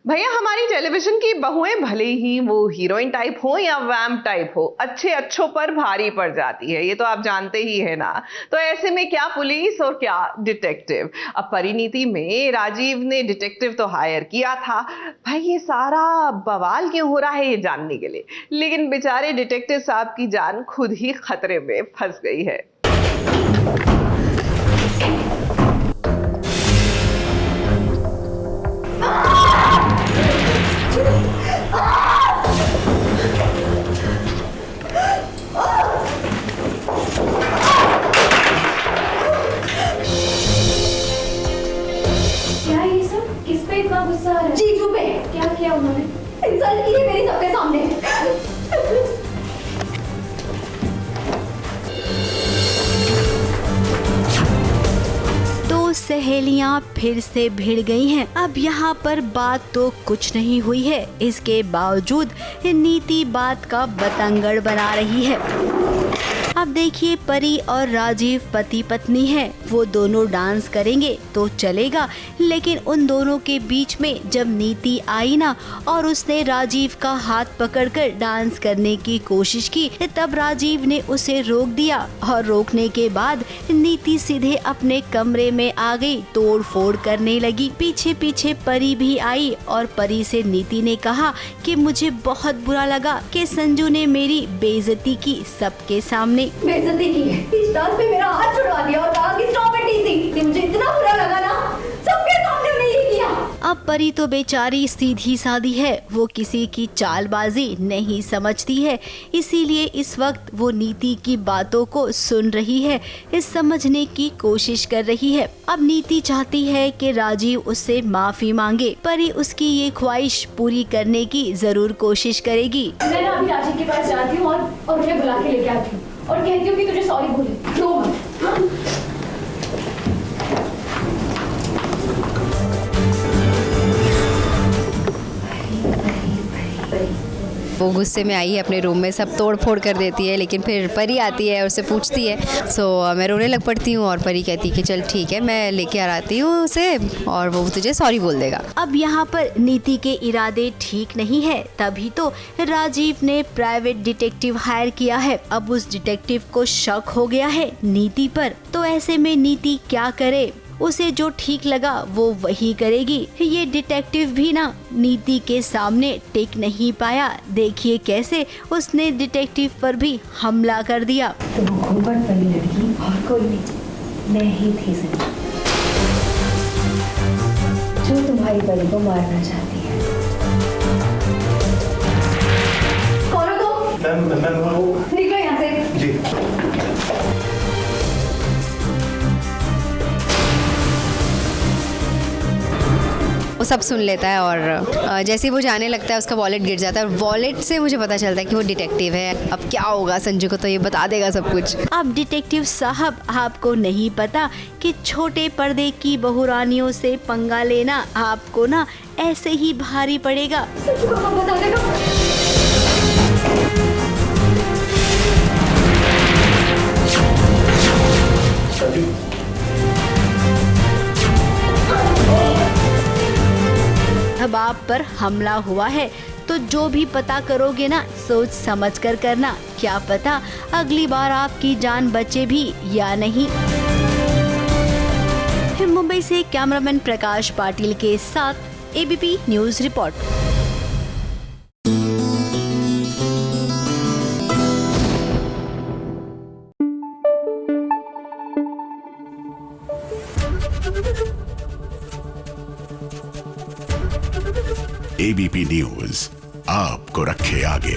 भैया हमारी टेलीविजन की बहुएं भले ही वो हीरोइन टाइप हो या वैम्प टाइप हो, अच्छे अच्छों पर भारी पड़ जाती है, ये तो आप जानते ही है ना। तो ऐसे में क्या पुलिस और क्या डिटेक्टिव। अब परिणीति में राजीव ने डिटेक्टिव तो हायर किया था। भाई ये सारा बवाल क्यों हो रहा है ये जानने के लिए, लेकिन बेचारे डिटेक्टिव साहब की जान खुद ही खतरे में फंस गई है। गुस्सा आ रहा है जीजू पे। क्या किया उन्होंने? इंसल्ट की है मेरी सबके सामने। दो सहेलियां फिर से भिड़ गई हैं। अब यहाँ पर बात तो कुछ नहीं हुई है, इसके बावजूद नीति बात का बतंगड़ बना रही है। अब देखिए परी और राजीव पति पत्नी हैं, वो दोनों डांस करेंगे तो चलेगा, लेकिन उन दोनों के बीच में जब नीति आई ना और उसने राजीव का हाथ पकड़कर डांस करने की कोशिश की, तब राजीव ने उसे रोक दिया और रोकने के बाद नीति सीधे अपने कमरे में आ गई, तोड़ फोड़ करने लगी। पीछे पीछे परी भी आई और परी से नीति ने कहा कि मुझे बहुत बुरा लगा कि संजू ने मेरी बेइज्जती की सबके सामने। बेइज्जती की है, इस डांस पे मेरा हाथ छुड़वा दिया और कहा कि स्टॉप इट नीति। मुझे इतना बुरा लगा ना, सबके सामने मैंने ये किया। अब परी तो बेचारी सीधी सादी है, वो किसी की चालबाजी नहीं समझती है, इसीलिए इस वक्त वो नीति की बातों को सुन रही है, इस समझने की कोशिश कर रही है। अब नीति चाहती है कि राजीव उससे माफी मांगे, परी उसकी ये ख्वाहिश पूरी करने की जरूर कोशिश करेगी। मैं ना अभी राजीव के पास जाती हूँ और उन्हें बुला के लेके आती हूँ और कहती हूँ कि तुझे सॉरी बोले। रो मत। वो गुस्से में आई है, अपने रूम में सब तोड़ फोड़ कर देती है, लेकिन फिर परी आती है और उससे पूछती है। सो मैं रोने लग पड़ती हूँ और परी कहती है कि चल ठीक है, मैं लेके आती हूँ उसे और वो तुझे सॉरी बोल देगा। अब यहाँ पर नीति के इरादे ठीक नहीं है, तभी तो राजीव ने प्राइवेट डिटेक्टिव हायर किया है। अब उस डिटेक्टिव को शक हो गया है नीति पर, तो ऐसे में नीति क्या करे, उसे जो ठीक लगा वो वही करेगी। ये डिटेक्टिव भी ना नीति के सामने टिक नहीं पाया, देखिए कैसे उसने डिटेक्टिव पर भी हमला कर दिया। तो वो घूंघट वाली लड़की और कोई नहीं, मैं ही थी संजू, जो तुम्हारी परी को मारना चाहती है। कौन हो तुम? मैं निकलो यहाँ से। जी। वो सब सुन लेता है और जैसे ही वो जाने लगता है उसका वॉलेट गिर जाता है और वॉलेट से मुझे पता चलता है कि वो डिटेक्टिव है। अब क्या होगा, संजू को तो ये बता देगा सब कुछ। अब डिटेक्टिव साहब आपको नहीं पता कि छोटे पर्दे की बहुरानियों से पंगा लेना आपको ना ऐसे ही भारी पड़ेगा। संजू को सब बता देगा। अब आप पर हमला हुआ है तो जो भी पता करोगे ना सोच समझ कर करना, क्या पता अगली बार आपकी जान बचे भी या नहीं। मुंबई से कैमरामैन प्रकाश पाटिल के साथ ABP news report. ABP news आपको रखे आगे।